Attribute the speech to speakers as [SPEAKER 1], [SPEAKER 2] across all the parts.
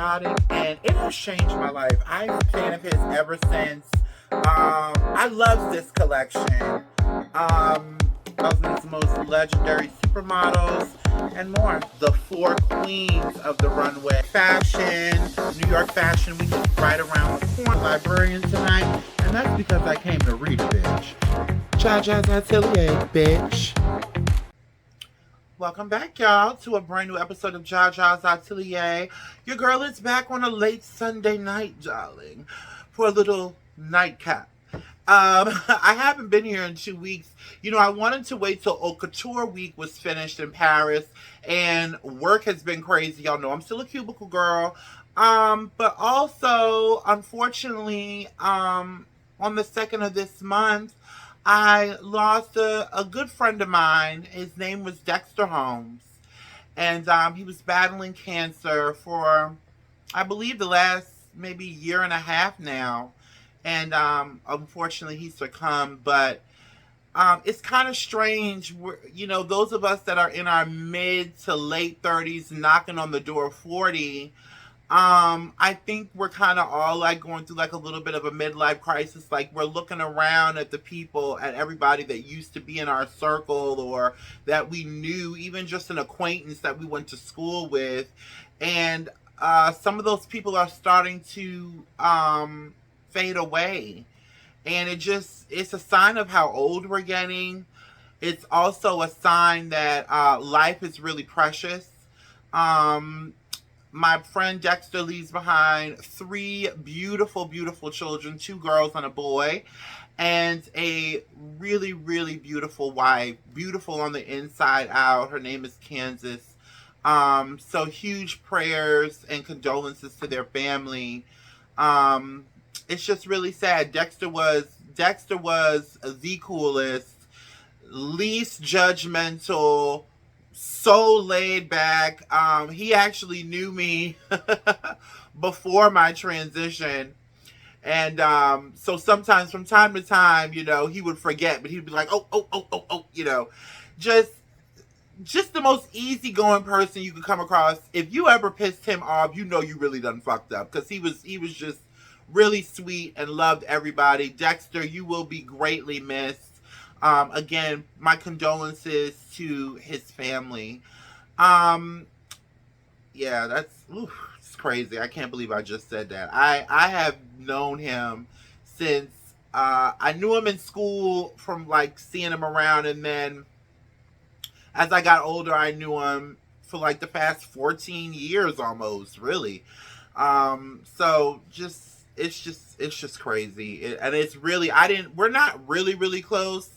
[SPEAKER 1] chaotic, and it has changed my life. I'm a fan of his ever since. I love this collection. Thousands most legendary supermodels and more. The four queens of the runway. Fashion, New York Fashion Week is right around the corner. Librarian tonight, and that's because I came to read a bitch. Jaja's Atelier, bitch. Welcome back, y'all, to a brand new episode of Jaja's Atelier. Your girl is back on a late Sunday night, darling, for a little nightcap. I haven't been here in 2 weeks. You know, I wanted to wait till Haute Couture Week was finished in Paris, and work has been crazy. Y'all know I'm still a cubicle girl. But also, unfortunately, on the 2nd of this month, I lost a good friend of mine. His name was Dexter Holmes. And he was battling cancer for, I believe, the last maybe year and a half now. And unfortunately, he succumbed. But it's kind of strange. You know, those of us that are in our mid to late 30s, knocking on the door of 40, I think we're kind of all like going through like a little bit of a midlife crisis. Like we're looking around at the people, at everybody that used to be in our circle or that we knew, even just an acquaintance that we went to school with. And some of those people are starting to fade away. And it's a sign of how old we're getting. It's also a sign that life is really precious. Um, my friend Dexter leaves behind three beautiful, beautiful children, two girls and a boy, and a really, really beautiful wife, beautiful on the inside out. Her name is Kansas. So huge prayers and condolences to their family. Um, it's just really sad. Dexter was the coolest, least judgmental, so laid back. He actually knew me before my transition. And so sometimes from time to time, you know, he would forget, but he'd be like, oh, you know, just the most easygoing person you could come across. If you ever pissed him off, you know you really done fucked up, because he was just really sweet and loved everybody. Dexter, you will be greatly missed. Again, my condolences to his family. Um, yeah, it's crazy. I can't believe I just said that. I have known him since I knew him in school from like seeing him around, and then as I got older, I knew him for like the past 14 years almost, really. So it's just crazy. And it's really, we're not really, really close.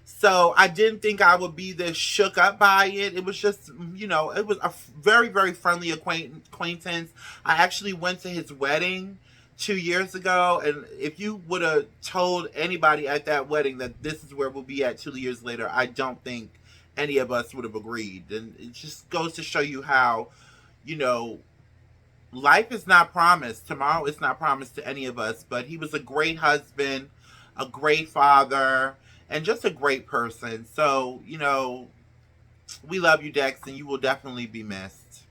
[SPEAKER 1] So I didn't think I would be this shook up by it. It was just, you know, it was a very, very friendly acquaintance. I actually went to his wedding 2 years ago. And if you would have told anybody at that wedding that this is where we'll be at 2 years later, I don't think any of us would have agreed. And it just goes to show you how, you know, life is not promised. Tomorrow is not promised to any of us. But he was a great husband, a great father, and just a great person. So, you know, we love you, Dex, and you will definitely be missed.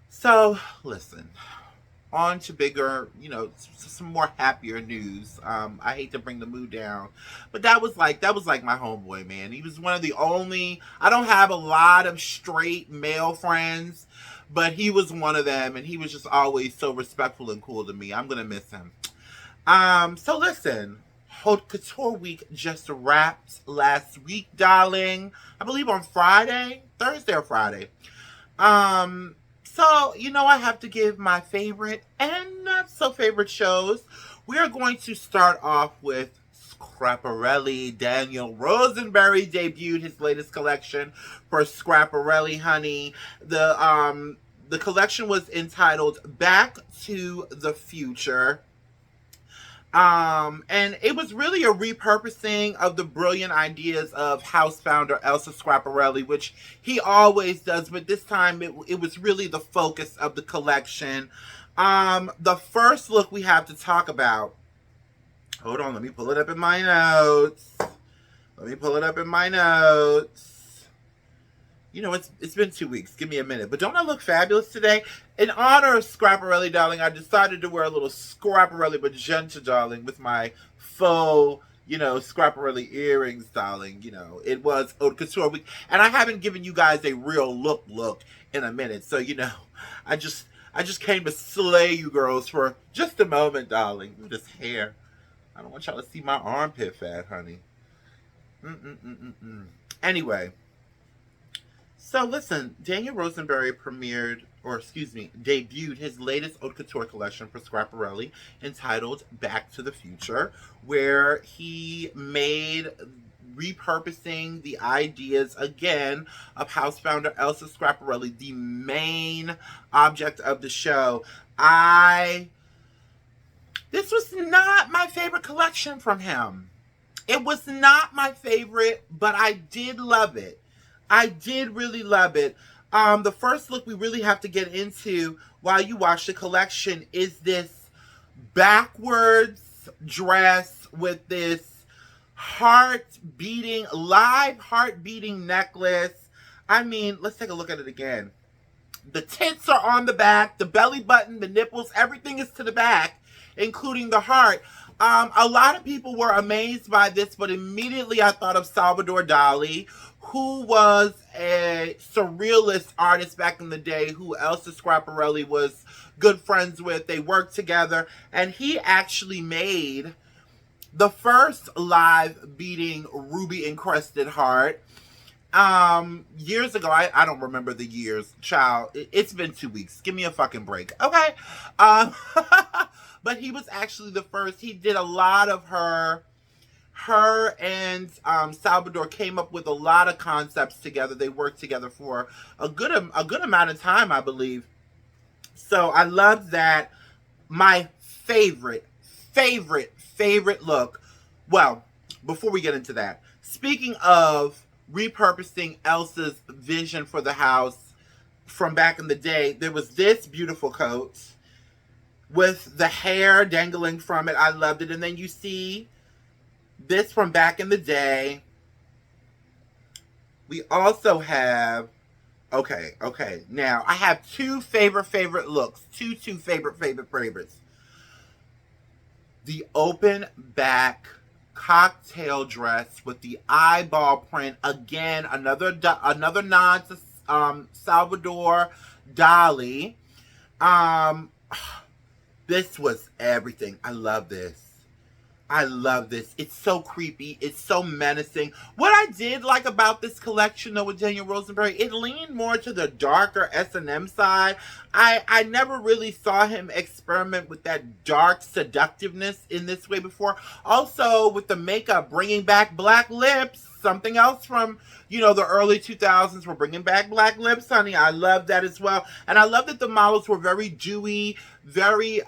[SPEAKER 1] So, listen, on to bigger, you know, some more happier news. I hate to bring the mood down, but that was like my homeboy, man. He was one of the only. I don't have a lot of straight male friends, but he was one of them, and he was just always so respectful and cool to me. I'm gonna miss him. So listen, Haute Couture Week just wrapped last week, darling. I believe on Friday, Thursday or Friday. So, you know, I have to give my favorite and not so favorite shows. We are going to start off with Scraparelli. Daniel Rosenberry debuted his latest collection for Scraparelli, honey. The collection was entitled Back to the Future. And it was really a repurposing of the brilliant ideas of house founder Elsa Schiaparelli, which he always does, but this time it was really the focus of the collection. The first look we have to talk about, hold on, let me pull it up in my notes. You know, it's been 2 weeks. Give me a minute. But don't I look fabulous today? In honor of Scraparelli, darling, I decided to wear a little Scraparelli magenta, darling, with my faux, Scraparelli earrings, darling. It was haute couture week, and I haven't given you guys a real look in a minute. So I just I just came to slay you girls for just a moment, darling. Ooh, this hair. I don't want y'all to see my armpit fat, honey. Mm-mm-mm-mm-mm. Anyway. So listen, Daniel Rosenberry debuted his latest haute couture collection for Schiaparelli entitled Back to the Future, where he made repurposing the ideas again of house founder Elsa Schiaparelli, the main object of the show. This was not my favorite collection from him. It was not my favorite, but I did love it. I did really love it. The first look we really have to get into while you watch the collection is this backwards dress with this live heart beating necklace. I mean, let's take a look at it again. The tits are on the back, the belly button, the nipples, everything is to the back, including the heart. A lot of people were amazed by this, but immediately I thought of Salvador Dali, who was a surrealist artist back in the day who Elsa Schiaparelli was good friends with. They worked together, and he actually made the first live beating ruby encrusted heart years ago. I don't remember the years, child. It's been 2 weeks. Give me a fucking break, okay? But he was actually the first. He did a lot of her and Salvador came up with a lot of concepts together. They worked together for a good amount of time, I believe. So I love that. My favorite look. Well, before we get into that, speaking of repurposing Elsa's vision for the house from back in the day, there was this beautiful coat with the hair dangling from it. I loved it. And then you see this from back in the day. We also have, okay. Now, I have two favorite looks. Two favorites. The open back cocktail dress with the eyeball print. Again, another nod to Salvador Dali. This was everything. I love this. It's so creepy. It's so menacing. What I did like about this collection, though, with Daniel Rosenberry, it leaned more to the darker S&M side. I never really saw him experiment with that dark seductiveness in this way before. Also, with the makeup, bringing back black lips. Something else from, the early 2000s. We're bringing back black lips, honey. I love that as well. And I love that the models were very dewy, very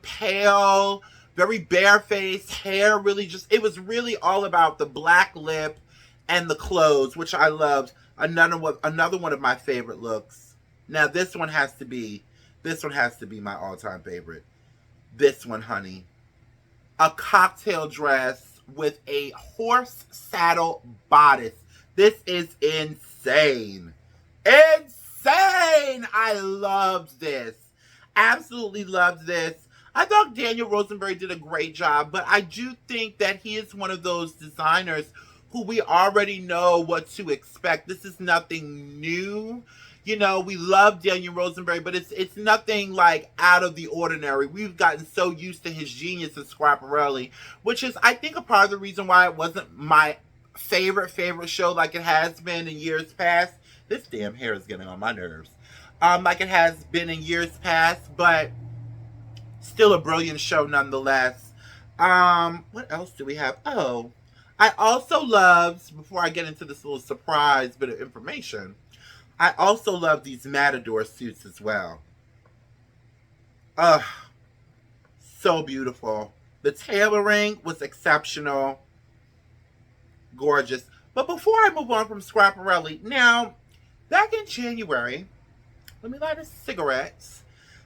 [SPEAKER 1] pale, very barefaced, hair really it was really all about the black lip and the clothes, which I loved. Another one of my favorite looks. Now this one has to be my all-time favorite. This one, honey. A cocktail dress with a horse saddle bodice. This is insane. Insane! I loved this. Absolutely loved this. I thought Daniel Rosenberry did a great job, but I do think that he is one of those designers who we already know what to expect. This is nothing new. We love Daniel Rosenberry, but it's nothing like out of the ordinary. We've gotten so used to his genius in Schiaparelli, which is, I think, a part of the reason why it wasn't my favorite show like it has been in years past. This damn hair is getting on my nerves. Like it has been in years past, but still a brilliant show nonetheless. What else do we have? Oh, I also loved, before I get into this little surprise bit of information, I also love these Matador suits as well. Ugh, so beautiful. The tailoring was exceptional. Gorgeous. But before I move on from Schiaparelli, now, back in January, let me light a cigarette.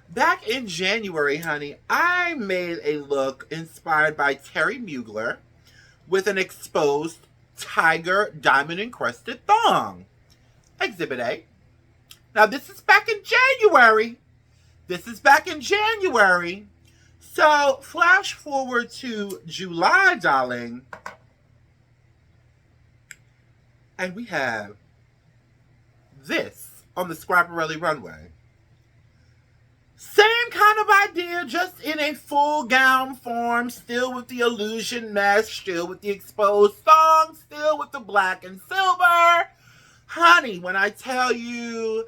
[SPEAKER 1] Back in January, honey, I made a look inspired by Terry Mugler with an exposed tiger diamond encrusted thong. Exhibit A. Now, this is back in January. This is back in January. So, flash forward to July, darling. And we have this on the Schiaparelli runway. Same kind of idea, just in a full gown form, still with the illusion mesh, still with the exposed thong, still with the black and silver. Honey, when I tell you,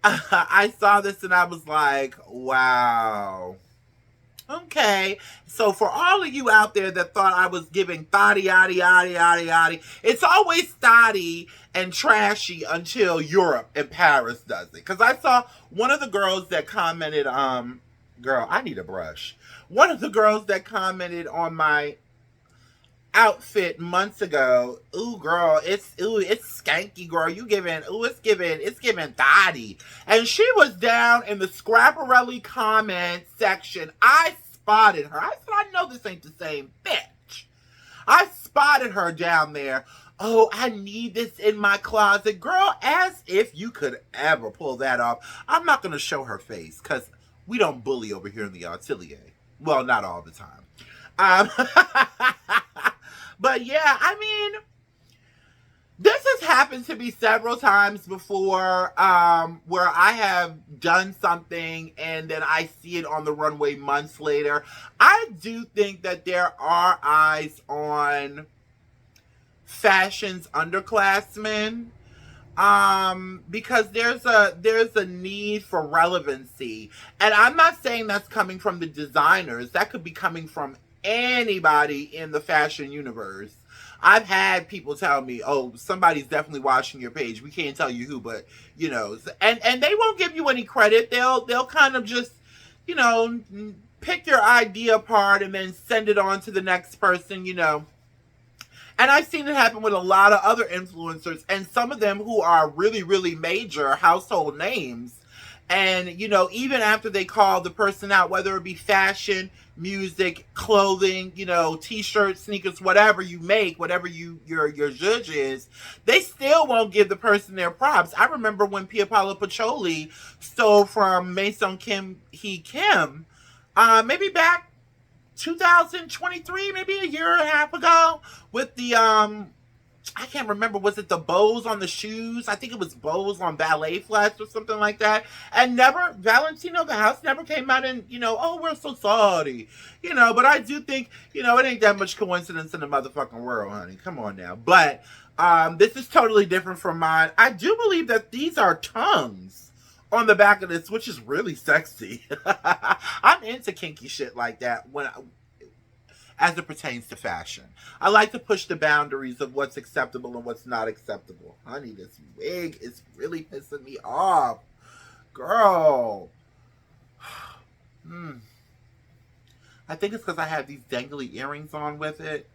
[SPEAKER 1] I saw this and I was like, wow. Okay, so for all of you out there that thought I was giving thotty, yaddy, yaddy, yaddy, yaddy, it's always thotty and trashy until Europe and Paris does it. Because I saw one of the girls that commented, girl, I need a brush. One of the girls that commented on my outfit months ago. Ooh, girl, it's skanky, girl. It's giving thotty. And she was down in the Schiaparelli comment section. I spotted her. I said, I know this ain't the same bitch. I spotted her down there. Oh, I need this in my closet. Girl, as if you could ever pull that off. I'm not going to show her face because we don't bully over here in the atelier. Well, not all the time. But yeah, I mean, this has happened to me several times before, where I have done something and then I see it on the runway months later. I do think that there are eyes on fashion's underclassmen, because there's a need for relevancy, and I'm not saying that's coming from the designers. That could be coming from anybody in the fashion universe. I've had people tell me, "Oh, somebody's definitely watching your page. We can't tell you who, but you know," and they won't give you any credit. They'll kind of just, you know, pick your idea apart and then send it on to the next person, you know. And I've seen it happen with a lot of other influencers, and some of them who are really, really major household names. And, you know, even after they call the person out, whether it be fashion, music, clothing, you know, t-shirts, sneakers, whatever you make, whatever your judge is, they still won't give the person their props. I remember when Pia Paolo Pacioli stole from Maison Kim Hee Kim, maybe back 2023, maybe a year and a half ago, with the I can't remember, was it the bows on the shoes? I think it was bows on ballet flats or something like that. And never, Valentino the house never came out and, you know, oh, we're so sorry. You know, but I do think, you know, it ain't that much coincidence in the motherfucking world, honey. Come on now. But this is totally different from mine. I do believe that these are tongues on the back of this, which is really sexy. I'm into kinky shit like that as it pertains to fashion. I like to push the boundaries of what's acceptable and what's not acceptable. Honey, this wig is really pissing me off. Girl. I think it's because I have these dangly earrings on with it.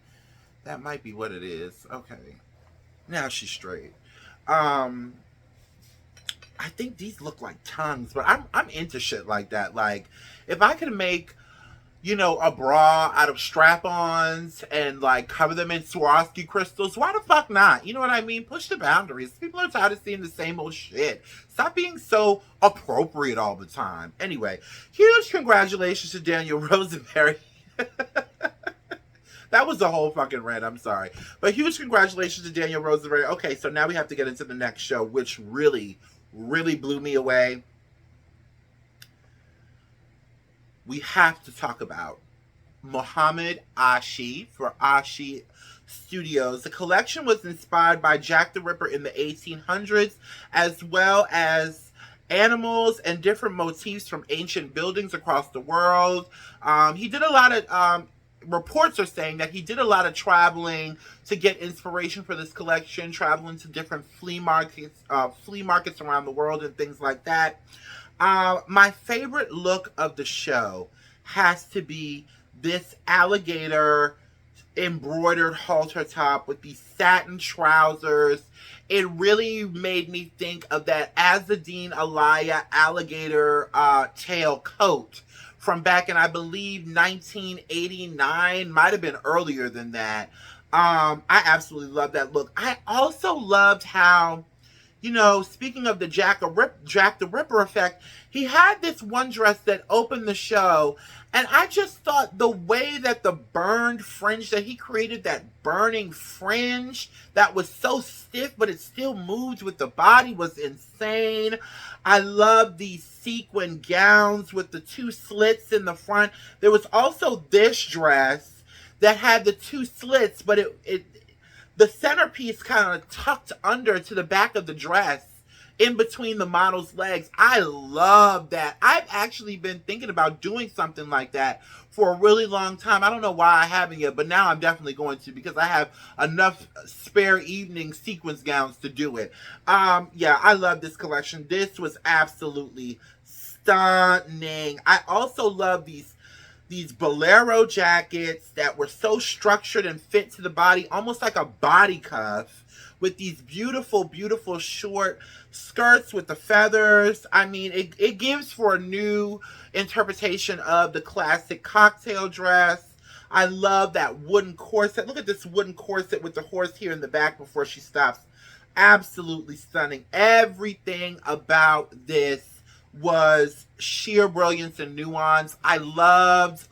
[SPEAKER 1] That might be what it is. Okay. Now she's straight. I think these look like tongues, but I'm into shit like that. Like, if I could make, you know, a bra out of strap-ons and like cover them in Swarovski crystals, why the fuck not? You know what I mean? Push the boundaries. People are tired of seeing the same old shit. Stop being so appropriate all the time. Anyway, huge congratulations to Daniel Rosenberry. That was the whole fucking rant. I'm sorry. But huge congratulations to Daniel Rosenberry. Okay, so now we have to get into the next show, which really, really blew me away. We have to talk about Mohammed Ashi for Ashi Studios. The collection was inspired by Jack the Ripper in the 1800s, as well as animals and different motifs from ancient buildings across the world. He did a lot of, reports are saying that he did a lot of traveling to get inspiration for this collection, traveling to different flea markets around the world and things like that. My favorite look of the show has to be this alligator embroidered halter top with these satin trousers. It really made me think of that Azzedine Alaya alligator tail coat from back in, I believe, 1989. Might have been earlier than that. I absolutely love that look. I also loved how speaking of the Jack the Ripper effect, he had this one dress that opened the show, and I just thought the way that the burned fringe that he created, that burning fringe that was so stiff, but it still moved with the body, was insane. I love these sequin gowns with the two slits in the front. There was also this dress that had the two slits, but it the centerpiece kind of tucked under to the back of the dress in between the model's legs. I love that. I've actually been thinking about doing something like that for a really long time. I don't know why I haven't yet, but now I'm definitely going to, because I have enough spare evening sequence gowns to do it. Yeah, I love this collection. This was absolutely stunning. I also love these bolero jackets that were so structured and fit to the body, almost like a body cuff, with these beautiful, beautiful short skirts with the feathers. I mean, it gives for a new interpretation of the classic cocktail dress. I love that wooden corset. Look at this wooden corset with the horse here in the back before she stops. Absolutely stunning. Everything about this was sheer brilliance and nuance. I loved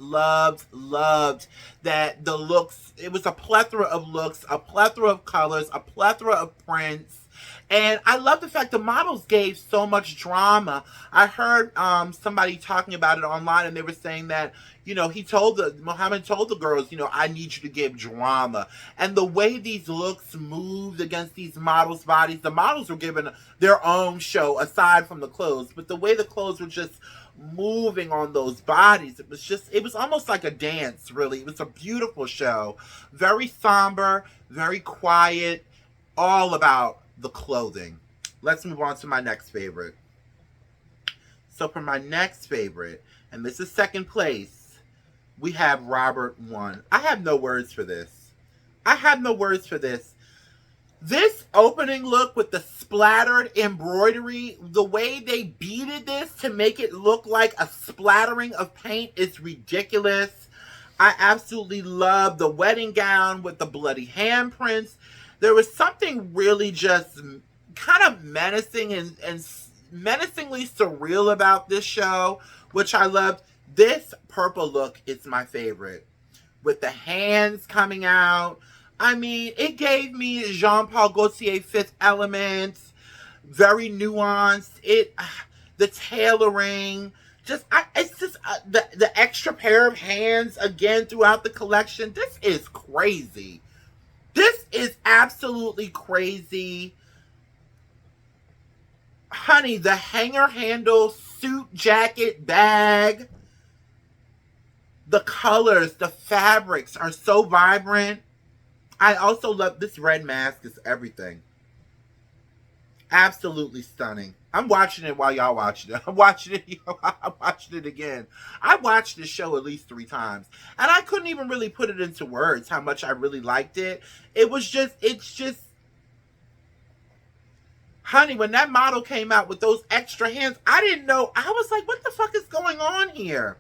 [SPEAKER 1] that the looks, it was a plethora of looks, a plethora of colors, a plethora of prints. And I love the fact the models gave so much drama. I heard somebody talking about it online, and they were saying that, Muhammad told the girls, I need you to give drama. And the way these looks moved against these models' bodies, the models were given their own show aside from the clothes, but the way the clothes were just moving on those bodies, it was almost like a dance, really. It was a beautiful show. Very somber, very quiet, all about the clothing. Let's move on to my next favorite. So for my next favorite, and this is second place, we have Robert 1. I have no words for this. This opening look with the splattered embroidery, the way they beaded this to make it look like a splattering of paint is ridiculous. I absolutely love the wedding gown with the bloody handprints. There was something really just kind of menacing and menacingly surreal about this show, which I loved. This purple look is my favorite, with the hands coming out. I mean, it gave me Jean-Paul Gaultier Fifth Element, very nuanced. The tailoring, it's just the extra pair of hands again throughout the collection. This is crazy. This is absolutely crazy. Honey, the hanger handle suit jacket bag, the colors, the fabrics are so vibrant. I also love this red mask, is everything. Absolutely stunning. I'm watching it while y'all watching it. I'm watching it again. I watched this show at least 3 times, and I couldn't even really put it into words how much I really liked it. It's just, honey, when that model came out with those extra hands, I didn't know. I was like, what the fuck is going on here?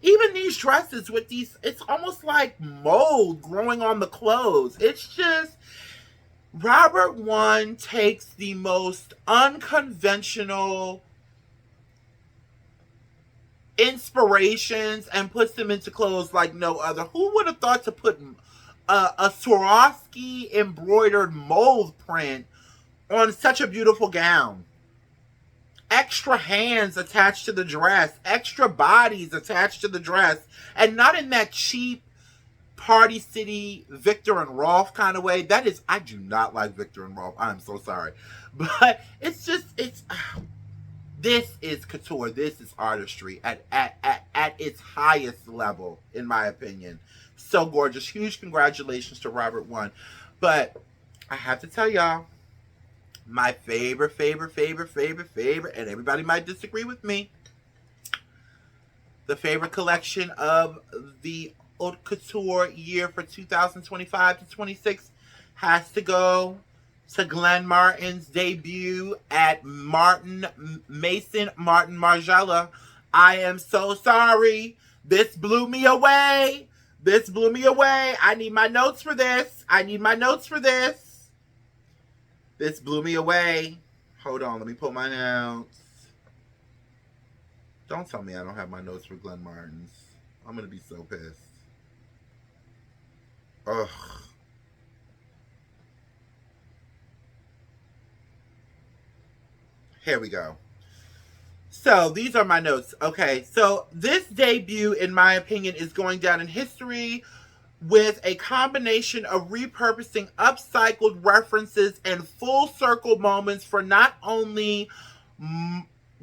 [SPEAKER 1] Even these dresses with these, it's almost like mold growing on the clothes. It's just, Robert 1 takes the most unconventional inspirations and puts them into clothes like no other. Who would have thought to put a Swarovski embroidered mold print on such a beautiful gown? Extra hands attached to the dress, extra bodies attached to the dress, and not in that cheap Party City Victor and Rolf kind of way. That is, I do not like Victor and Rolf. I'm so sorry. But this is couture. This is artistry at its highest level, in my opinion. So gorgeous. Huge congratulations to Robert 1. But I have to tell y'all, my favorite, and everybody might disagree with me, the favorite collection of the haute couture year for 2025 to 26 has to go to Glenn Martin's debut at Maison Martin Margiela. I am so sorry. This blew me away. I need my notes for this. This blew me away. Hold on, let me pull my notes. Don't tell me I don't have my notes for Glenn Martin's. I'm gonna be so pissed. Ugh. Here we go. So these are my notes. Okay, so this debut, in my opinion, is going down in history with a combination of repurposing upcycled references and full circle moments for not only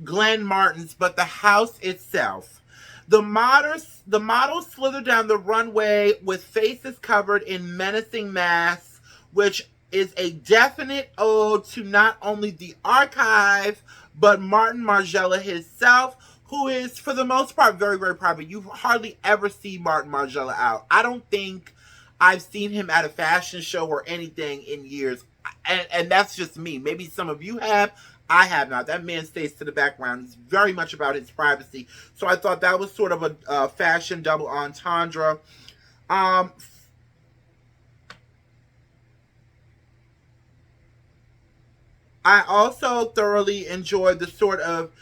[SPEAKER 1] Glenn Martin's but the house itself. The models slither down the runway with faces covered in menacing masks, which is a definite ode to not only the archive but Martin Margiela himself, who is, for the most part, very, very private. You hardly ever see Martin Margiela out. I don't think I've seen him at a fashion show or anything in years. And that's just me. Maybe some of you have. I have not. That man stays to the background. He's very much about his privacy. So I thought that was sort of a fashion double entendre. I also thoroughly enjoyed the sort of,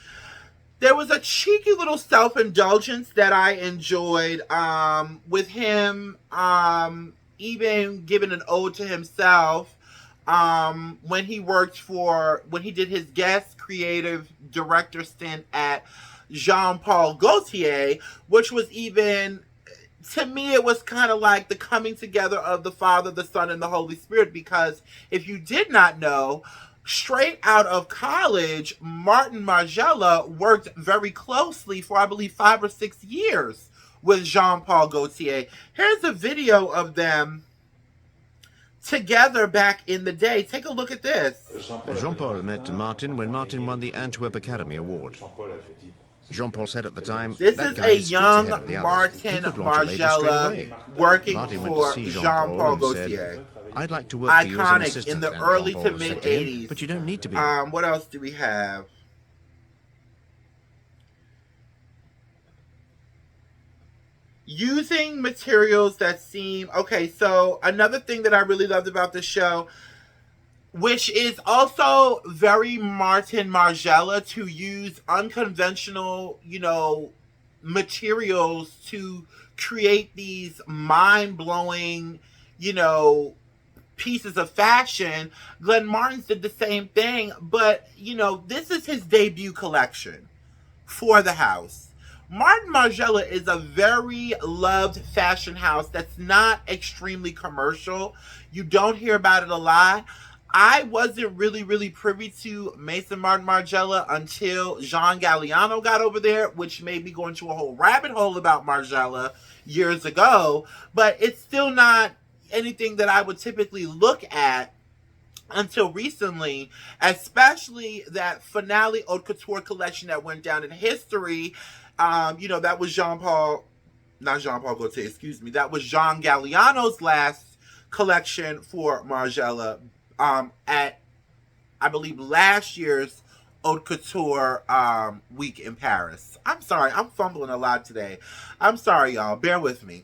[SPEAKER 1] there was a cheeky little self-indulgence that I enjoyed with him even giving an ode to himself when he did his guest creative director stint at Jean-Paul Gaultier, which was even, to me, it was kind of like the coming together of the Father, the Son, and the Holy Spirit, because if you did not know, straight out of college, Martin Margiela worked very closely for, I believe, 5 or 6 years with Jean-Paul Gaultier. Here's a video of them together back in the day. Take a look at this.
[SPEAKER 2] Jean-Paul met Martin when Martin won the Antwerp Academy Award. Jean-Paul said at the time,
[SPEAKER 1] this
[SPEAKER 2] that
[SPEAKER 1] is
[SPEAKER 2] guy
[SPEAKER 1] a
[SPEAKER 2] is
[SPEAKER 1] young
[SPEAKER 2] Martin
[SPEAKER 1] Margiela working
[SPEAKER 2] Martin
[SPEAKER 1] for Jean-Paul Gaultier.
[SPEAKER 2] Said, I'd like to work for you as an
[SPEAKER 1] Iconic
[SPEAKER 2] assistant.
[SPEAKER 1] in the early to mid
[SPEAKER 2] to
[SPEAKER 1] 80s.
[SPEAKER 2] But you don't need to be.
[SPEAKER 1] What else do we have? Using materials that seem... Okay, so another thing that I really loved about the show, which is also very Martin Margiela, to use unconventional, materials to create these mind-blowing, pieces of fashion. Glenn Martin's did the same thing, but, this is his debut collection for the house. Martin Margiela is a very loved fashion house that's not extremely commercial. You don't hear about it a lot. I wasn't really privy to Maison Martin Margiela until Jean Galliano got over there, which made me go into a whole rabbit hole about Margiela years ago. But it's still not anything that I would typically look at until recently, especially that finale haute couture collection that went down in history. That was not Jean-Paul Gaultier, excuse me. That was Jean Galliano's last collection for Margiela at, I believe, last year's haute couture week in Paris. I'm sorry, I'm fumbling a lot today. I'm sorry, y'all. Bear with me.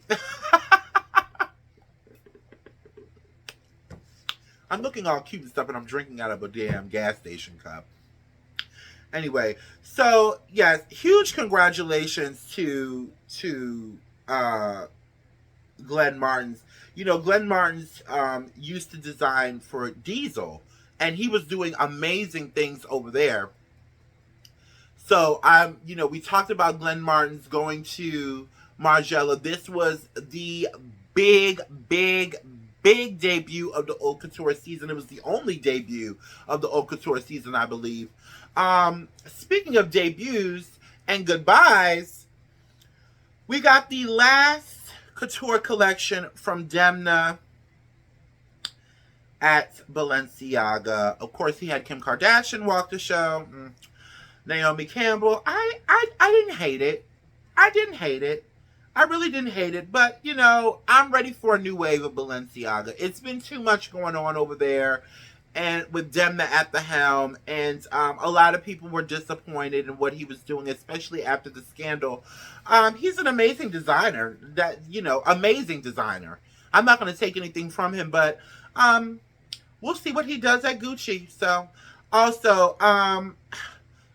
[SPEAKER 1] I'm looking all cute and stuff, and I'm drinking out of a damn gas station cup. Anyway, so yes, huge congratulations to Glenn Martin's. Glenn Martin's used to design for Diesel, and he was doing amazing things over there. So we talked about Glenn Martin's going to Margiela. This was the big debut of the haute couture season. It was the only debut of the haute couture season, I believe. Speaking of debuts and goodbyes, we got the last couture collection from Demna at Balenciaga. Of course, he had Kim Kardashian walk the show. Naomi Campbell. I didn't hate it. I really didn't hate it, but, I'm ready for a new wave of Balenciaga. It's been too much going on over there, and with Demna at the helm, and a lot of people were disappointed in what he was doing, especially after the scandal. He's an amazing designer, amazing designer. I'm not going to take anything from him, but we'll see what he does at Gucci. So, Also,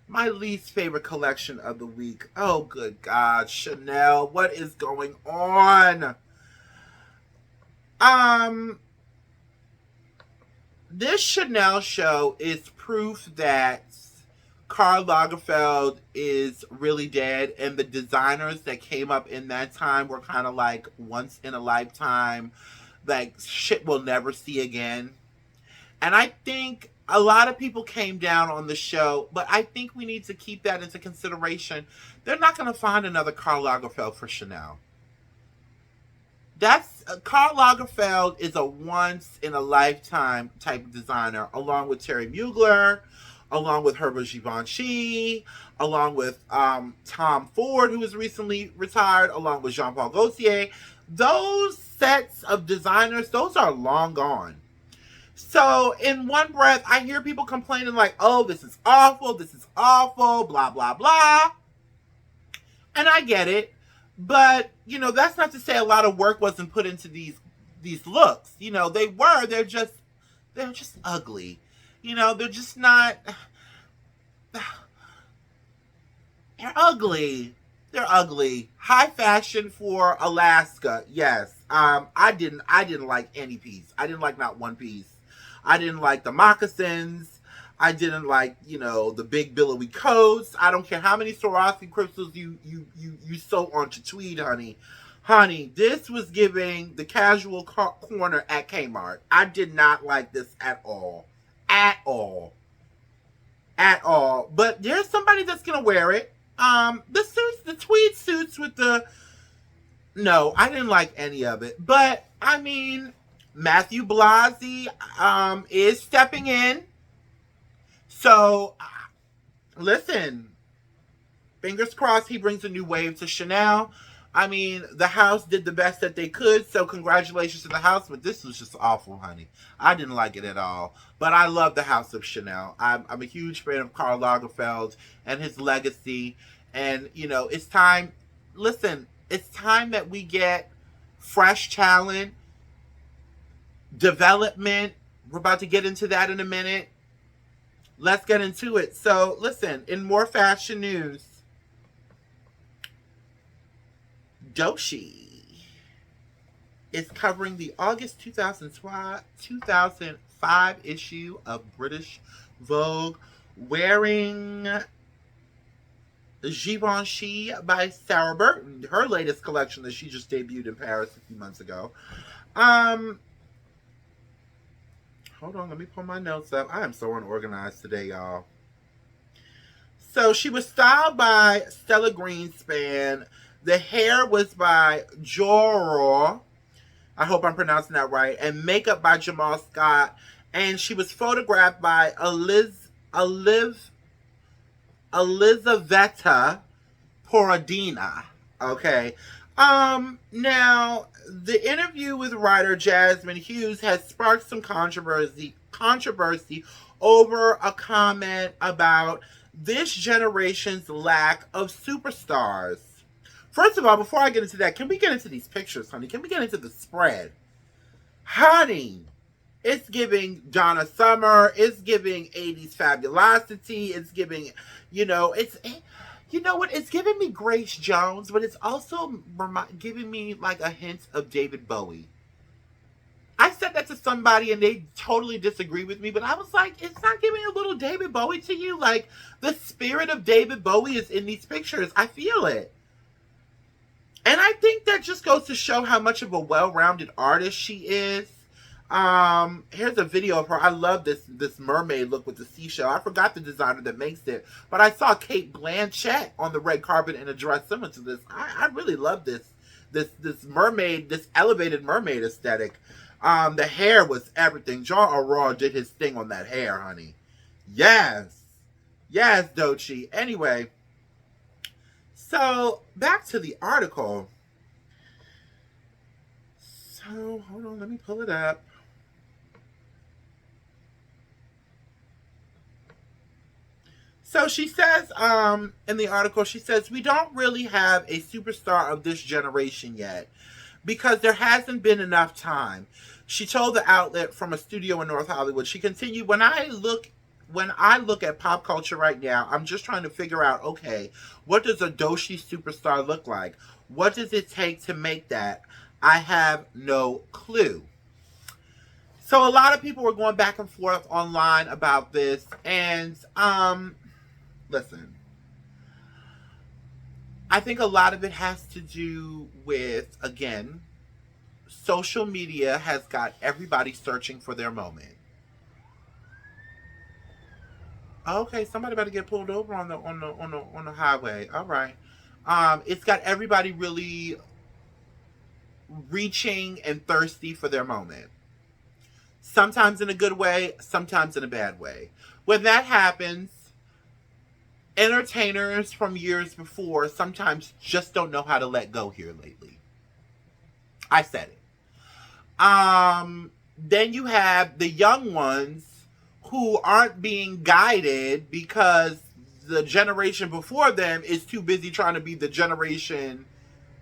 [SPEAKER 1] my least favorite collection of the week. Oh, good God, Chanel, what is going on? Um, this Chanel show is proof that Karl Lagerfeld is really dead, and the designers that came up in that time were kind of like once in a lifetime, like shit we'll never see again. And I think a lot of people came down on the show, but I think we need to keep that into consideration. They're not going to find another Karl Lagerfeld for Chanel. That's Karl Lagerfeld is a once in a lifetime type of designer, along with Terry Mugler, along with Herbert Givenchy, along with Tom Ford, who was recently retired, along with Jean Paul Gaultier. Those sets of designers, those are long gone. So in one breath, I hear people complaining like, "Oh, this is awful, blah blah blah," and I get it. But that's not to say a lot of work wasn't put into these looks. They were. They're just ugly. They're just not. They're ugly. They're ugly. High fashion for Alaska. Yes. I didn't like any piece. I didn't like not one piece. I didn't like the moccasins. I didn't like, the big billowy coats. I don't care how many Swarovski crystals you sew onto tweed, honey. Honey, this was giving the casual corner at Kmart. I did not like this at all. At all. At all. But there's somebody that's going to wear it. The suits, the tweed suits with the... No, I didn't like any of it. But, I mean, Matthew Blasey is stepping in. So, listen, fingers crossed he brings a new wave to Chanel. I mean, the house did the best that they could, so congratulations to the house, but this was just awful, honey. I didn't like it at all. But I love the house of Chanel. I'm a huge fan of Karl Lagerfeld and his legacy. And, it's time, listen, it's time that we get fresh talent, development. We're about to get into that in a minute. Let's get into it. So, listen, in more fashion news, Doechii is covering the August 2005 issue of British Vogue wearing Givenchy by Sarah Burton, her latest collection that she just debuted in Paris a few months ago. Hold on, let me pull my notes up. I am so unorganized today, y'all. So she was styled by Stella Greenspan. The hair was by Joro. I hope I'm pronouncing that right. And makeup by Jamal Scott. And she was photographed by Elizaveta Poradina. Okay. Now, the interview with writer Jasmine Hughes has sparked some controversy over a comment about this generation's lack of superstars. First of all, before I get into that, can we get into these pictures, honey? Can we get into the spread? Honey, it's giving Donna Summer. It's giving 80s fabulosity. It's giving, it's... You know what? It's giving me Grace Jones, but it's also giving me like a hint of David Bowie. I said that to somebody and they totally disagree with me, but I was like, it's not giving a little David Bowie to you? Like, the spirit of David Bowie is in these pictures. I feel it. And I think that just goes to show how much of a well-rounded artist she is. Here's a video of her. I love this mermaid look with the seashell. I forgot the designer that makes it, but I saw Kate Blanchett on the red carpet in a dress similar to this. I really love this mermaid, this elevated mermaid aesthetic. The hair was everything. Jean Aurore did his thing on that hair, honey. Yes, Doechii. Anyway, so back to the article. So hold on, let me pull it up. So she says, in the article, she says, we don't really have a superstar of this generation yet because there hasn't been enough time. She told the outlet from a studio in North Hollywood. She continued, when when I look at pop culture right now, I'm just trying to figure out, okay, what does a Doshi superstar look like? What does it take to make that? I have no clue. So a lot of people were going back and forth online about this, and listen, I think a lot of it has to do with, again, social media has got everybody searching for their moment. Okay, somebody better get pulled over on the highway. All right. It's got everybody really reaching and thirsty for their moment. Sometimes in a good way, sometimes in a bad way. When that happens, entertainers from years before sometimes just don't know how to let go here lately. I said it. Then you have the young ones who aren't being guided because the generation before them is too busy trying to be the generation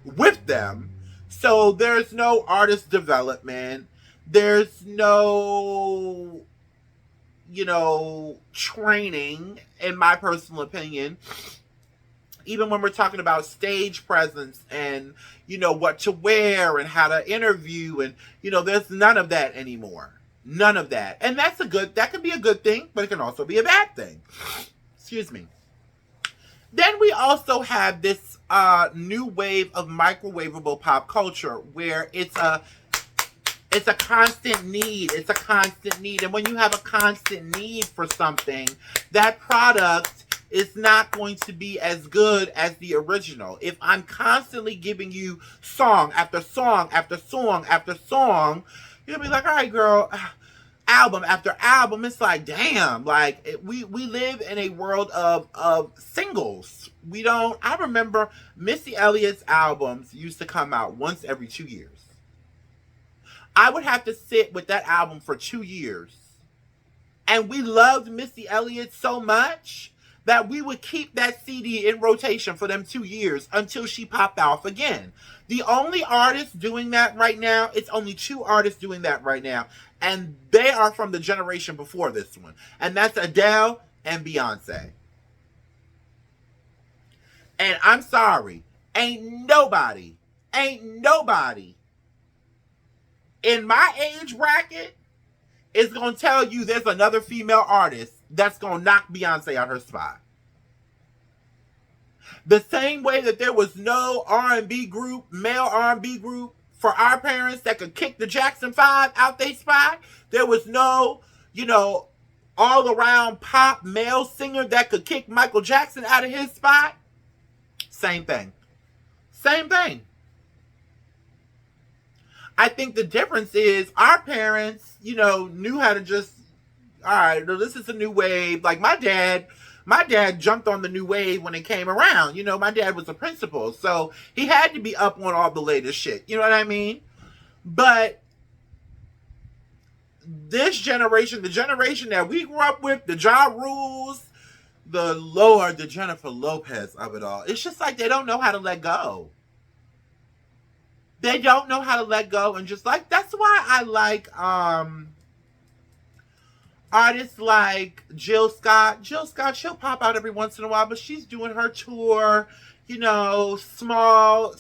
[SPEAKER 1] with them. So there's no artist development. There's no, training, in my personal opinion. Even when we're talking about stage presence and, what to wear and how to interview, and, there's none of that anymore. None of that. And that can be a good thing, but it can also be a bad thing. Excuse me. Then we also have this new wave of microwavable pop culture where it's a constant need. It's a constant need. And when you have a constant need for something, that product is not going to be as good as the original. If I'm constantly giving you song after song after song after song, you'll be like, all right, girl, album after album. It's like, damn, like we live in a world of singles. I remember Missy Elliott's albums used to come out once every 2 years. I would have to sit with that album for 2 years. And we loved Missy Elliott so much that we would keep that CD in rotation for them 2 years until she popped off again. The only artists doing that right now, it's only 2 artists doing that right now. And they are from the generation before this one. And that's Adele and Beyonce. And I'm sorry, ain't nobody in my age bracket is going to tell you there's another female artist that's going to knock Beyonce out her spot. The same way that there was no R&B group, male R&B group for our parents that could kick the Jackson 5 out their spot, there was no, all-around pop male singer that could kick Michael Jackson out of his spot. Same thing. Same thing. I think the difference is our parents, knew how to just, all right, this is a new wave. Like my dad jumped on the new wave when it came around. My dad was a principal, so he had to be up on all the latest shit. You know what I mean? But this generation, the generation that we grew up with, the Ja Rules, the Jennifer Lopez of it all, it's just like they don't know how to let go. They don't know how to let go, and just like that's why I like artists like Jill Scott. Jill Scott, she'll pop out every once in a while, but she's doing her tour, small,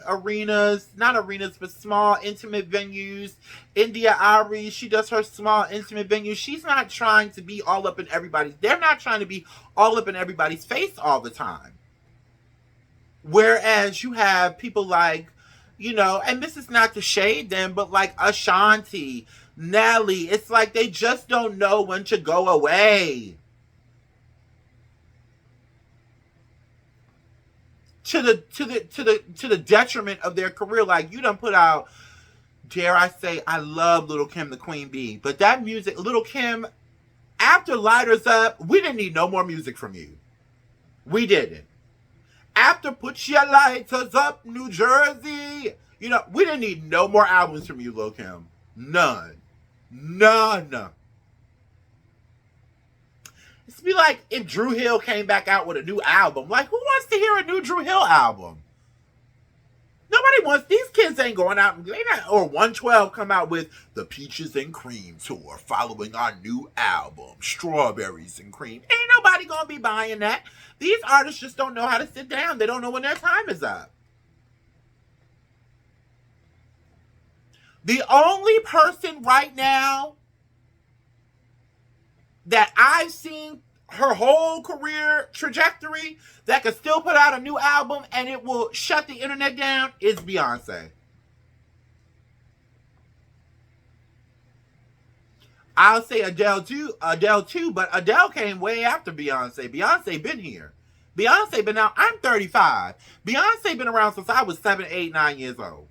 [SPEAKER 1] arenas, not arenas, but small, intimate venues. India Ari, she does her small, intimate venues. She's not trying to be all up in they're not trying to be all up in everybody's face all the time. Whereas you have people like, and this is not to shade them, but like Ashanti, Nelly, it's like they just don't know when to go away. To the detriment of their career. Like you done put out, dare I say, I love Little Kim the Queen Bee, but that music, Little Kim, after Lighters Up, we didn't need no more music from you. We didn't. After Put Your Lighters Up, New Jersey, we didn't need no more albums from you, Lil' Kim. None. It's be like if Drew Hill came back out with a new album. Like, who wants to hear a new Drew Hill album? Nobody wants, these kids ain't going out, they not, or 112 come out with the Peaches and Cream tour following our new album, Strawberries and Cream. Ain't nobody gonna be buying that. These artists just don't know how to sit down. They don't know when their time is up. The only person right now that I've seen her whole career trajectory that could still put out a new album and it will shut the internet down is Beyonce. I'll say Adele too, but Adele came way after Beyonce. Beyonce been here. Beyonce been out. I'm 35. Beyonce been around since I was 7, 8, 9 years old.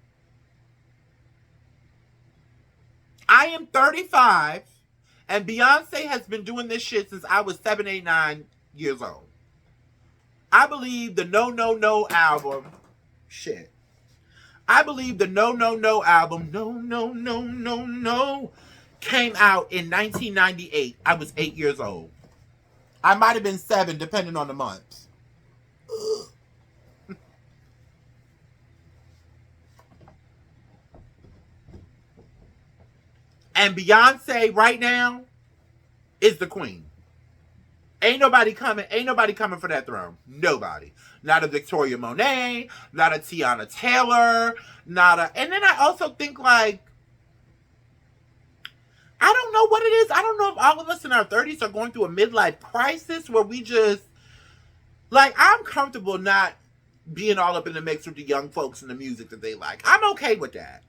[SPEAKER 1] I am 35, and Beyonce has been doing this shit since I was 7, 8, 9 years old. I believe the No No No album, shit. I believe the No No No album, No No No No No, came out in 1998. I was 8 years old. I might have been 7, depending on the month. And Beyonce right now is the queen. Ain't nobody coming for that throne. Nobody. Not a Victoria Monet, not a Tiana Taylor, and then I also think, like, I don't know what it is. I don't know if all of us in our 30s are going through a midlife crisis where we just, like, I'm comfortable not being all up in the mix with the young folks and the music that they like. I'm okay with that.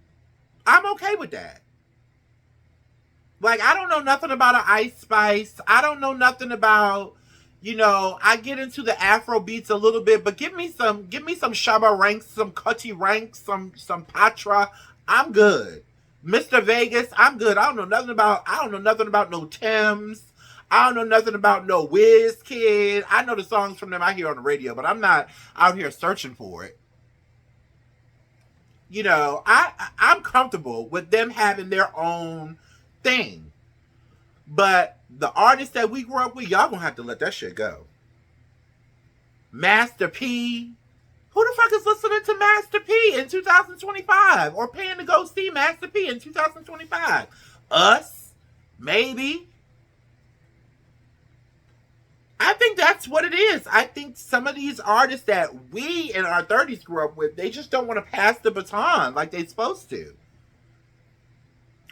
[SPEAKER 1] Like, I don't know nothing about an Ice Spice. I don't know nothing about, I get into the Afro beats a little bit, but give me some Shabba Ranks, some Cutty Ranks, some Patra. I'm good. Mr. Vegas, I'm good. I don't know nothing about no Thames. I don't know nothing about no Wiz Kid. I know the songs from them I hear on the radio, but I'm not out here searching for it. I'm comfortable with them having their own thing. But the artists that we grew up with, y'all gonna have to let that shit go. Master P. Who the fuck is listening to Master P in 2025 or paying to go see Master P in 2025? Us? Maybe. I think that's what it is. I think some of these artists that we in our 30s grew up with, they just don't want to pass the baton like they're supposed to.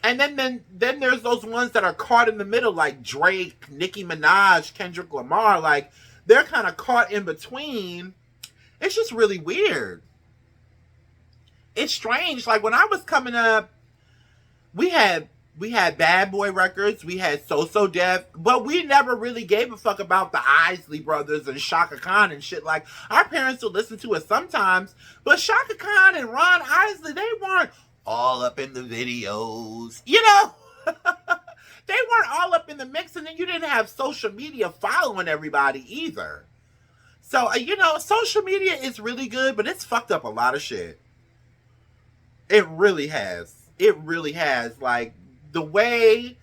[SPEAKER 1] And then there's those ones that are caught in the middle, like Drake, Nicki Minaj, Kendrick Lamar. Like, they're kind of caught in between. It's just really weird. It's strange. Like, when I was coming up, we had Bad Boy Records, we had So Def, but we never really gave a fuck about the Isley Brothers and Shaka Khan and shit. Like, our parents would listen to it sometimes, but Shaka Khan and Ron Isley, they weren't all up in the videos, they weren't all up in the mix, and then you didn't have social media following everybody either. So, social media is really good, but it's fucked up a lot of shit. It really has. Like, the way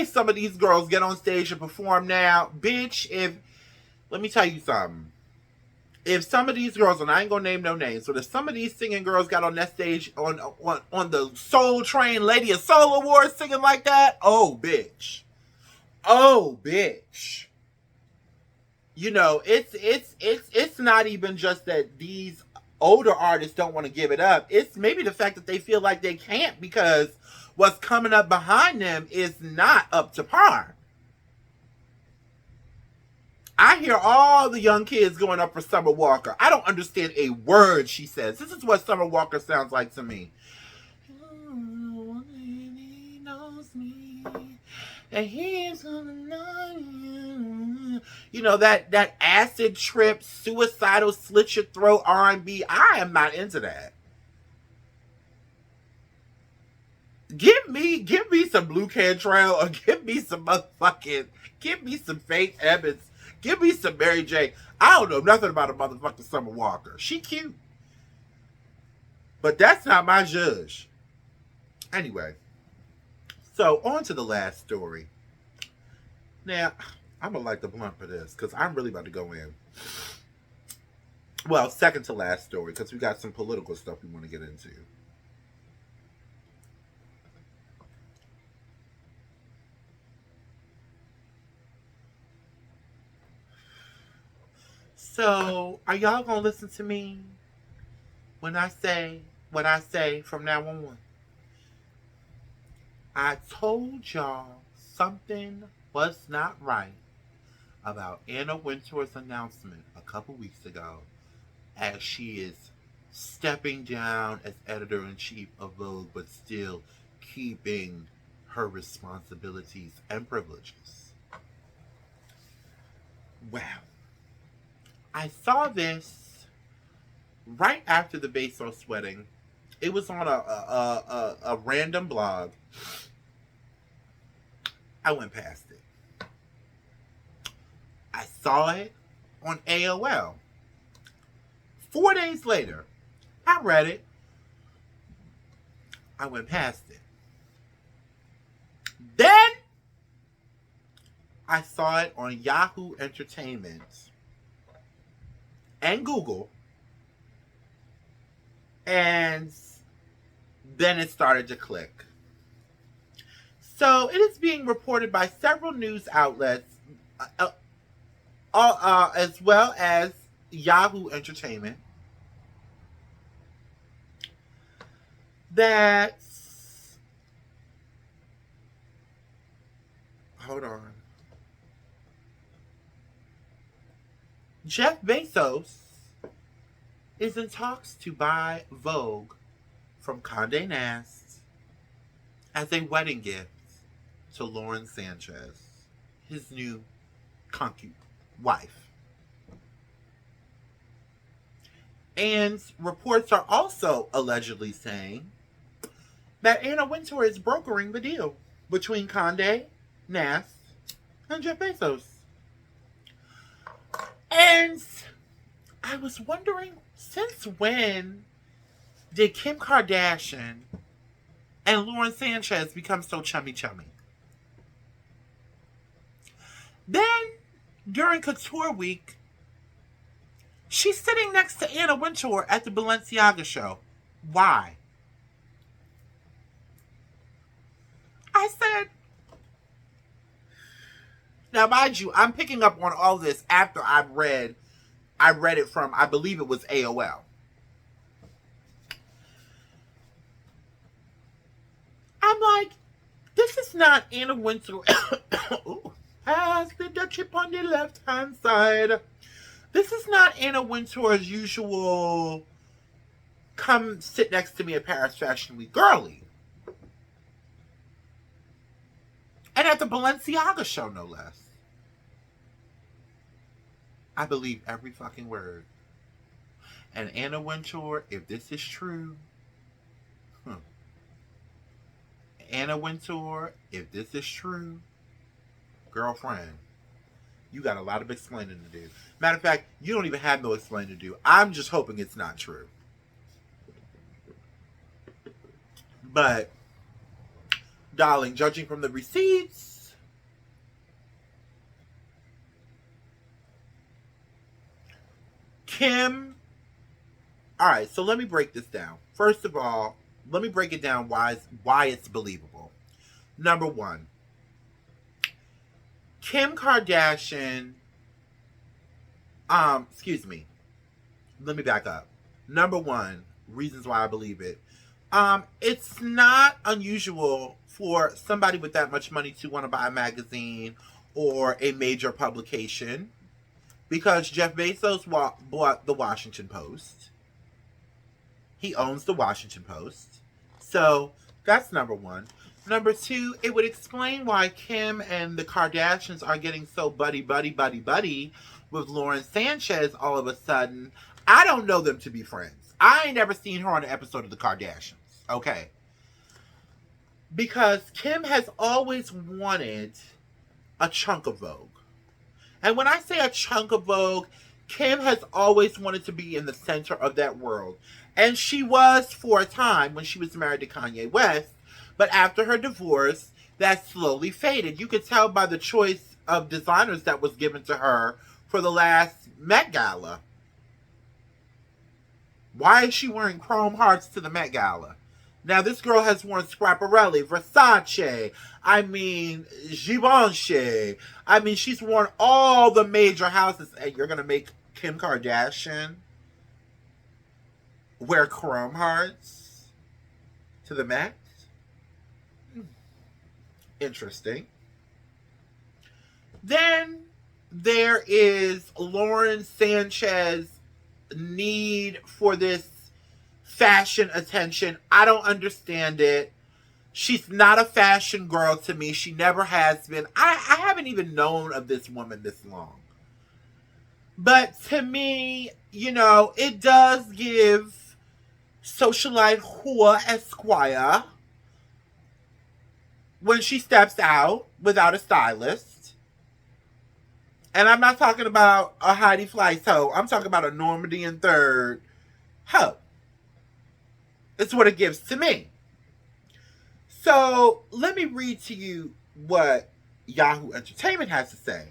[SPEAKER 1] some of these girls get on stage and perform now, bitch, let me tell you something. If some of these girls, and I ain't gonna name no names, but if some of these singing girls got on that stage on the Soul Train Lady of Soul Awards singing like that, oh bitch. It's not even just that these older artists don't want to give it up. It's maybe the fact that they feel like they can't because what's coming up behind them is not up to par. I hear all the young kids going up for Summer Walker. I don't understand a word she says. This is what Summer Walker sounds like to me. He knows me, and he's gonna know you. That acid trip, suicidal, slit your throat R&B. I am not into that. Give me some Blue Cantrell, or give me some Faith Evans. Give me some Mary J. I don't know nothing about a motherfucking Summer Walker. She cute. But that's not my judge. Anyway. So, on to the last story. Now, I'm going to light the blunt for this, because I'm really about to go in. Well, second to last story, because we got some political stuff we want to get into. So, are y'all gonna listen to me when I say what I say from now on? I told y'all something was not right about Anna Wintour's announcement a couple weeks ago, as she is stepping down as editor in chief of Vogue, but still keeping her responsibilities and privileges. Well, I saw this right after the Bezos wedding. It was on a random blog. I went past it. I saw it on AOL. 4 days later, I read it. I went past it. Then I saw it on Yahoo Entertainment and Google. And then it started to click. So it is being reported by several news outlets, as well as Yahoo Entertainment, that, hold on, Jeff Bezos is in talks to buy Vogue from Condé Nast as a wedding gift to Lauren Sanchez, his new concubine wife. And reports are also allegedly saying that Anna Wintour is brokering the deal between Condé Nast and Jeff Bezos. And I was wondering, since when did Kim Kardashian and Lauren Sanchez become so chummy chummy? Then, during Couture Week, she's sitting next to Anna Wintour at the Balenciaga show. Why? I said, now mind you, I'm picking up on all this after I read it from, I believe it was AOL. I'm like, this is not Anna Wintour. Ooh, has the chip on the left hand side. This is not Anna Wintour's usual come sit next to me at Paris Fashion Week girly. And at the Balenciaga show, no less. I believe every fucking word. And Anna Wintour, if this is true, Anna Wintour, if this is true, girlfriend, you got a lot of explaining to do. Matter of fact, you don't even have no explaining to do. I'm just hoping it's not true. But, darling, judging from the receipts, Kim. All right, so let me break this down. First of all, let me break it down why it's believable. Number one, Kim Kardashian. Excuse me. Let me back up. Number one, reasons why I believe it. It's not unusual for somebody with that much money to want to buy a magazine or a major publication, because Jeff Bezos bought the Washington Post. He owns the Washington Post. So that's number one. Number two, it would explain why Kim and the Kardashians are getting so buddy with Lauren Sanchez all of a sudden. I don't know them to be friends. I ain't never seen her on an episode of the Kardashians. Okay. Because Kim has always wanted a chunk of Vogue. And when I say a chunk of Vogue, Kim has always wanted to be in the center of that world. And she was for a time when she was married to Kanye West. But after her divorce, that slowly faded. You could tell by the choice of designers that was given to her for the last Met Gala. Why is she wearing chrome hearts to the Met Gala? Now, this girl has worn Schiaparelli, Versace, I mean, Givenchy. I mean, she's worn all the major houses. And you're going to make Kim Kardashian wear chrome hearts to the Met? Interesting. Then there is Lauren Sanchez's need for this fashion attention. I don't understand it. She's not a fashion girl to me. She never has been. I haven't even known of this woman this long. But to me, it does give socialite Hua Esquire when she steps out without a stylist. And I'm not talking about a Heidi Fleiss hoe. I'm talking about a Normandy and Third hoe. It's what it gives to me. So let me read to you what Yahoo Entertainment has to say.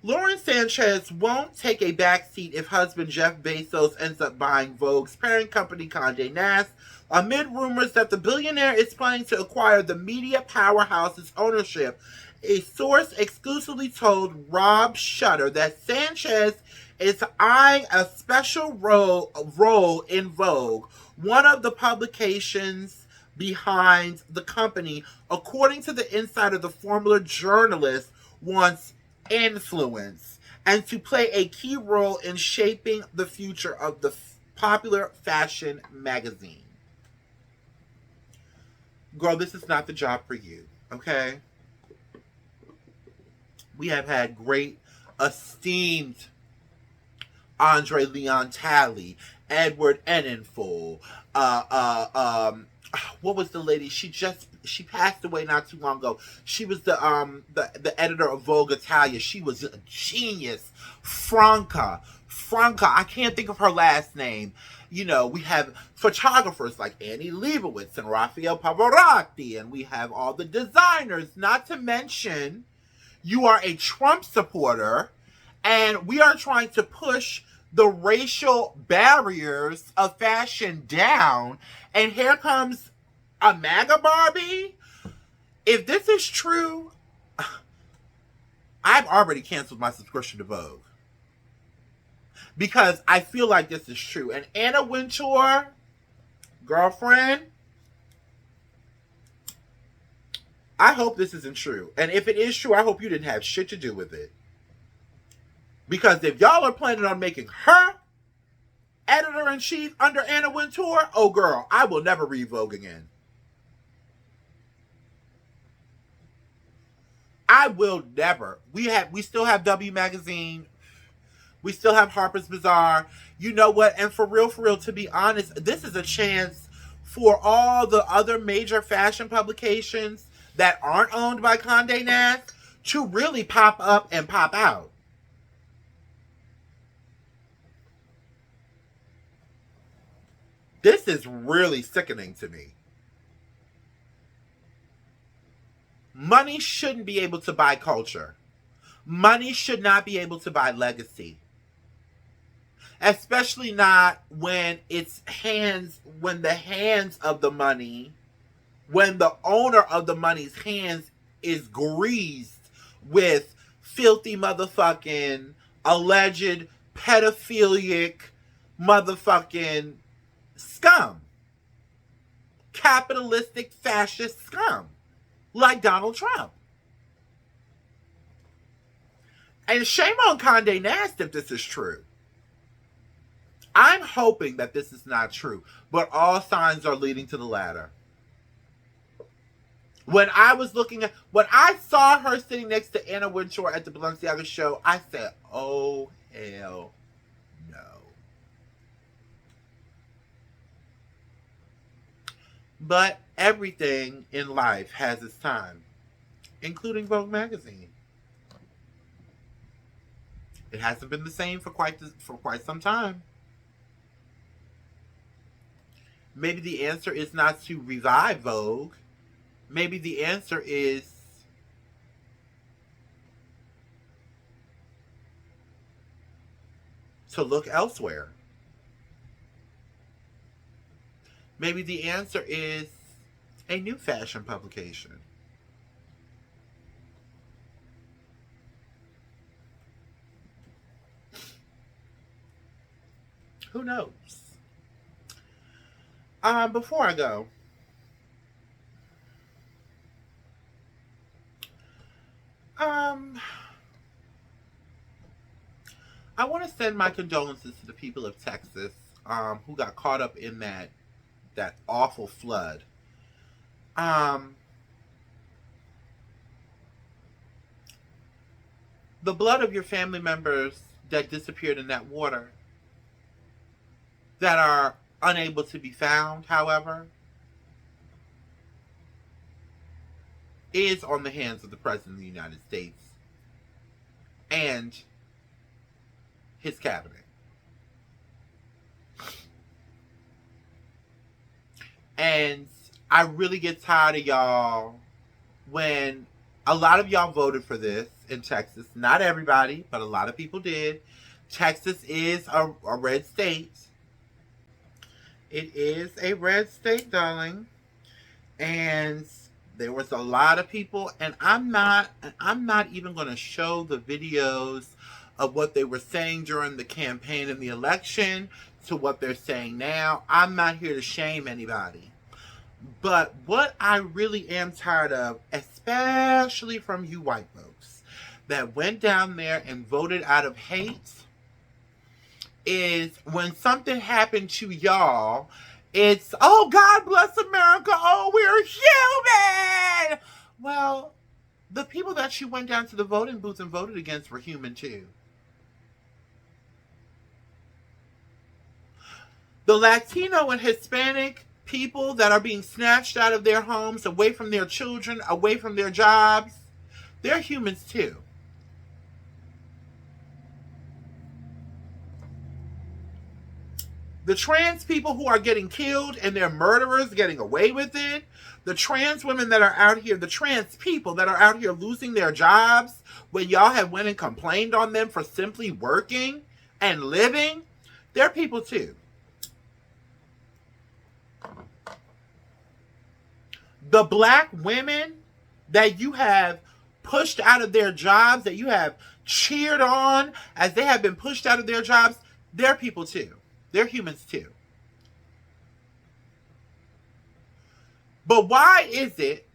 [SPEAKER 1] Lauren Sanchez won't take a backseat if husband Jeff Bezos ends up buying Vogue's parent company Condé Nast, amid rumors that the billionaire is planning to acquire the media powerhouse's ownership. A source exclusively told Rob Shutter that Sanchez is eyeing a special role in Vogue, one of the publications behind the company. According to the insider, the former journalist wants influence and to play a key role in shaping the future of the popular fashion magazine. Girl, this is not the job for you, okay? We have had great, esteemed Andre Leon Talley, Edward Enninful, what was the lady? She passed away not too long ago. She was the editor of Vogue Italia. She was a genius. Franca, I can't think of her last name. We have photographers like Annie Leibovitz and Raphael Pavarotti, and we have all the designers, not to mention you are a Trump supporter, and we are trying to push the racial barriers of fashion down, and here comes a MAGA Barbie? If this is true, I've already canceled my subscription to Vogue. Because I feel like this is true. And Anna Wintour, girlfriend, I hope this isn't true. And if it is true, I hope you didn't have shit to do with it. Because if y'all are planning on making her editor-in-chief under Anna Wintour, oh girl, I will never read Vogue again. I will never. We still have W Magazine. We still have Harper's Bazaar. You know what? And for real, to be honest, this is a chance for all the other major fashion publications that aren't owned by Condé Nast to really pop up and pop out. This is really sickening to me. Money shouldn't be able to buy culture. Money should not be able to buy legacy. Especially not when when the hands of the money, when the owner of the money's hands is greased with filthy motherfucking alleged pedophilic motherfucking scum. Capitalistic fascist scum. Like Donald Trump. And shame on Condé Nast if this is true. I'm hoping that this is not true, but all signs are leading to the latter. When I saw her sitting next to Anna Wintour at the Balenciaga show, I said, oh, hell no. But everything in life has its time, including Vogue magazine. It hasn't been the same for quite some time. Maybe the answer is not to revive Vogue. Maybe the answer is to look elsewhere. Maybe the answer is a new fashion publication. Who knows? Before I go, um, I want to send my condolences to the people of Texas, who got caught up in that awful flood. Um, the blood of your family members that disappeared in that water, that are unable to be found, however, is on the hands of the President of the United States and his cabinet. And I really get tired of y'all when a lot of y'all voted for this in Texas. Not everybody, but a lot of people did. Texas is a red state. It is a red state, darling. And there was a lot of people, and I'm not even going to show the videos of what they were saying during the campaign and the election to what they're saying now. I'm not here to shame anybody. But what I really am tired of, especially from you white folks that went down there and voted out of hate, is when something happened to y'all, it's, oh, God bless America, oh, we're human. Well, the people that you went down to the voting booth and voted against were human too. The Latino and Hispanic people that are being snatched out of their homes, away from their children, away from their jobs, they're humans too. The trans people who are getting killed and their murderers getting away with it, the trans women that are out here, the trans people that are out here losing their jobs when y'all have went and complained on them for simply working and living, they're people too. The black women that you have pushed out of their jobs, that you have cheered on as they have been pushed out of their jobs, they're people too. They're humans too. But why is it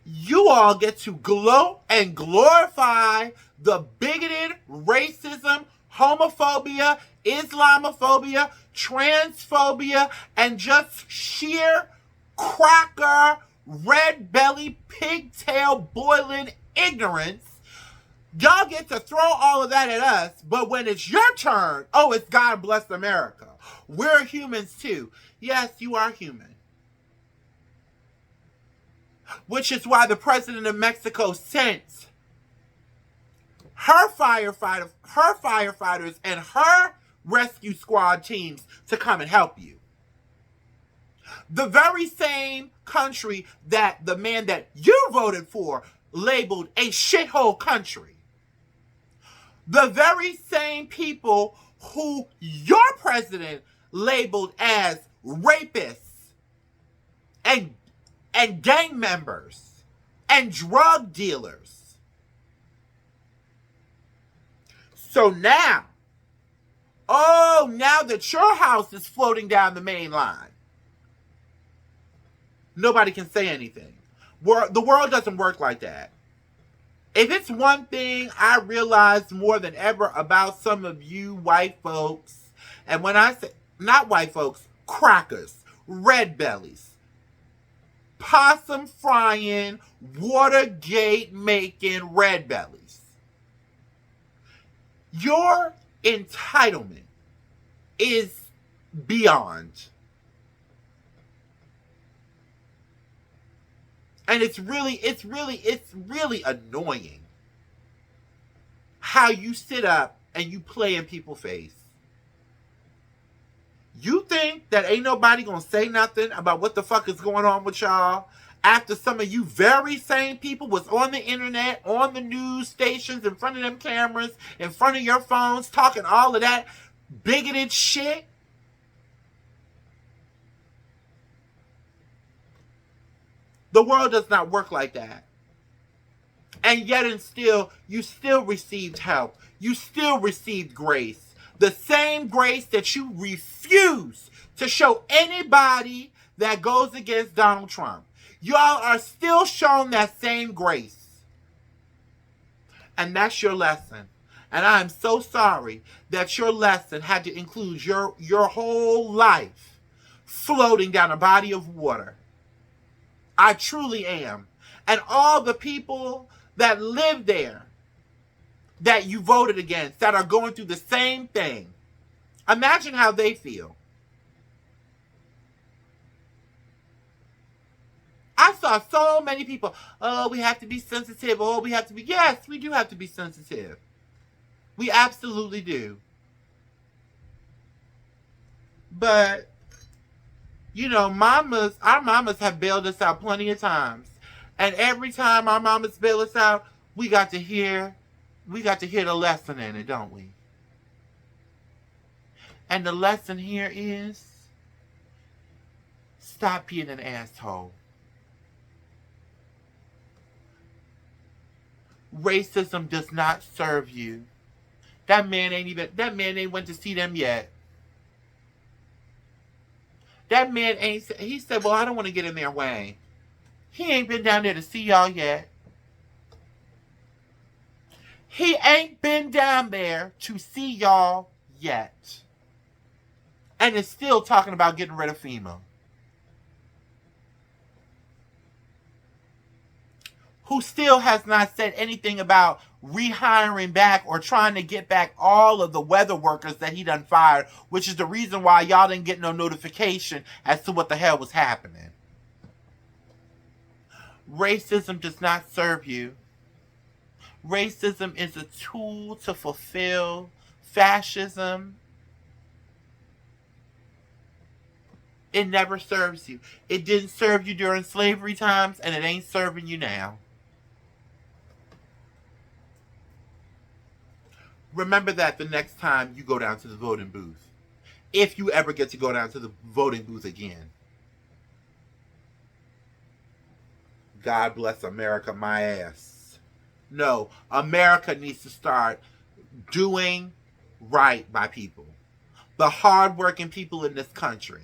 [SPEAKER 1] you all get to gloat and glorify the bigoted racism, homophobia, Islamophobia, transphobia, and just sheer cracker, red belly, pigtail boiling ignorance? Y'all get to throw all of that at us, but when it's your turn, oh, it's God bless America. We're humans too. Yes, you are human. Which is why the president of Mexico sent her firefighters and her rescue squad teams to come and help you. The very same country that the man that you voted for labeled a shithole country. The very same people who your president labeled as rapists and gang members and drug dealers. So now, now that your house is floating down the main line, nobody can say anything. The world doesn't work like that. If it's one thing I realize more than ever about some of you white folks, and when I say not white folks, crackers, red bellies, possum frying, Watergate making red bellies, your entitlement is beyond. And it's really annoying how you sit up and you play in people's face. You think that ain't nobody gonna say nothing about what the fuck is going on with y'all after some of you very same people was on the internet, on the news stations, in front of them cameras, in front of your phones, talking all of that bigoted shit? The world does not work like that. And yet and still, you still received help. You still received grace. The same grace that you refuse to show anybody that goes against Donald Trump. Y'all are still shown that same grace. And that's your lesson. And I am so sorry that your lesson had to include your whole life floating down a body of water. I truly am. And all the people that live there that you voted against that are going through the same thing. Imagine how they feel. I saw so many people, oh, we have to be sensitive. Oh, we have to be. Yes, we do have to be sensitive. We absolutely do. But, you know, our mamas have bailed us out plenty of times. And every time our mamas bail us out, we got to hear the lesson in it, don't we? And the lesson here is, stop being an asshole. Racism does not serve you. That man ain't went to see them yet. That man he said, well, I don't want to get in their way. He ain't been down there to see y'all yet. He ain't been down there to see y'all yet. And is still talking about getting rid of FEMA. Who still has not said anything about rehiring back or trying to get back all of the weather workers that he done fired, which is the reason why y'all didn't get no notification as to what the hell was happening. Racism does not serve you. Racism is a tool to fulfill fascism. It never serves you. It didn't serve you during slavery times, and it ain't serving you now. Remember that the next time you go down to the voting booth. If you ever get to go down to the voting booth again. God bless America, my ass. No, America needs to start doing right by people. The hardworking people in this country.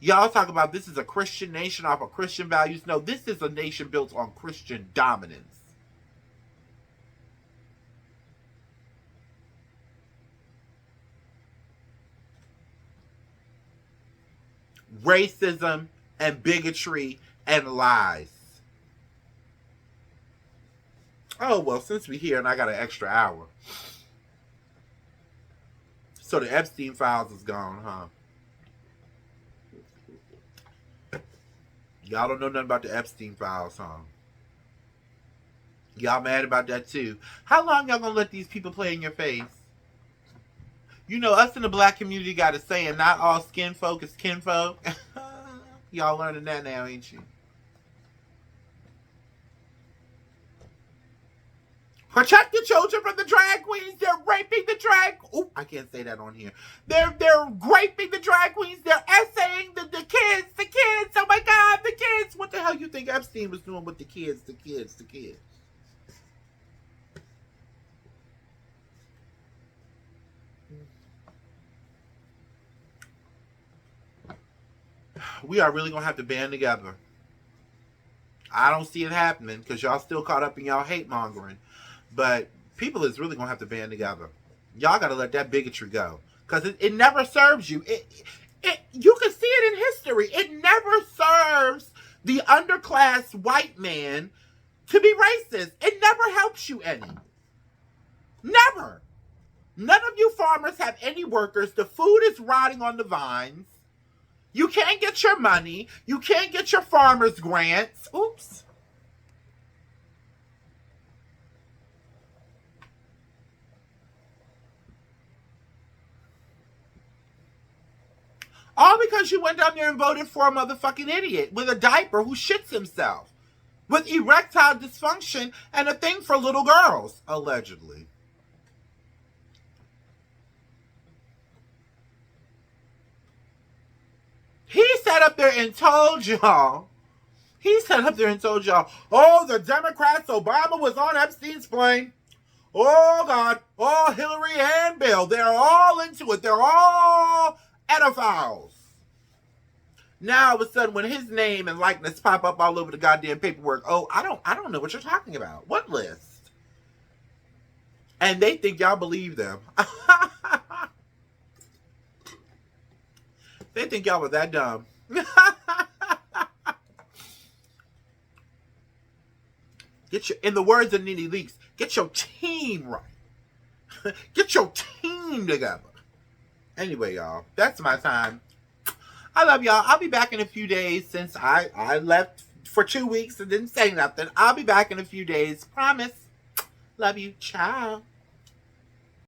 [SPEAKER 1] Y'all talk about this is a Christian nation off of Christian values. No, this is a nation built on Christian dominance. Racism and bigotry and lies. Oh, well, since we're here and I got an extra hour. So the Epstein files is gone, huh? Y'all don't know nothing about the Epstein files, huh? Y'all mad about that too. How long y'all gonna let these people play in your face? You know, us in the black community got a saying, not all skin folk is kinfolk. Y'all learning that now, ain't you? Protect the children from the drag queens. They're raping the drag. Oh, I can't say that on here. They're raping the drag queens. They're essaying the kids. The kids. Oh my God, the kids. What the hell you think Epstein was doing with the kids? The kids. We are really gonna have to band together. I don't see it happening because y'all still caught up in y'all hate mongering. But people is really gonna have to band together. Y'all gotta let that bigotry go because it never serves you. You can see it in history. It never serves the underclass white man to be racist. It never helps you any. Never. None of you farmers have any workers. The food is rotting on the vines. You can't get your money. You can't get your farmers grants. Oops. All because you went down there and voted for a motherfucking idiot with a diaper who shits himself. With erectile dysfunction and a thing for little girls, allegedly. sat up there and told y'all, oh, the Democrats, Obama was on Epstein's plane. Oh, God. Oh, Hillary and Bill. They're all into it. They're all pedophiles. Now, all of a sudden, when his name and likeness pop up all over the goddamn paperwork, oh, I don't know what you're talking about. What list? And they think y'all believe them. They think y'all were that dumb. In the words of Nene Leakes, get your team right. Get your team together. Anyway, y'all, that's my time. I love y'all. I'll be back in a few days since I left for 2 weeks and didn't say nothing. I'll be back in a few days. Promise. Love you. Ciao.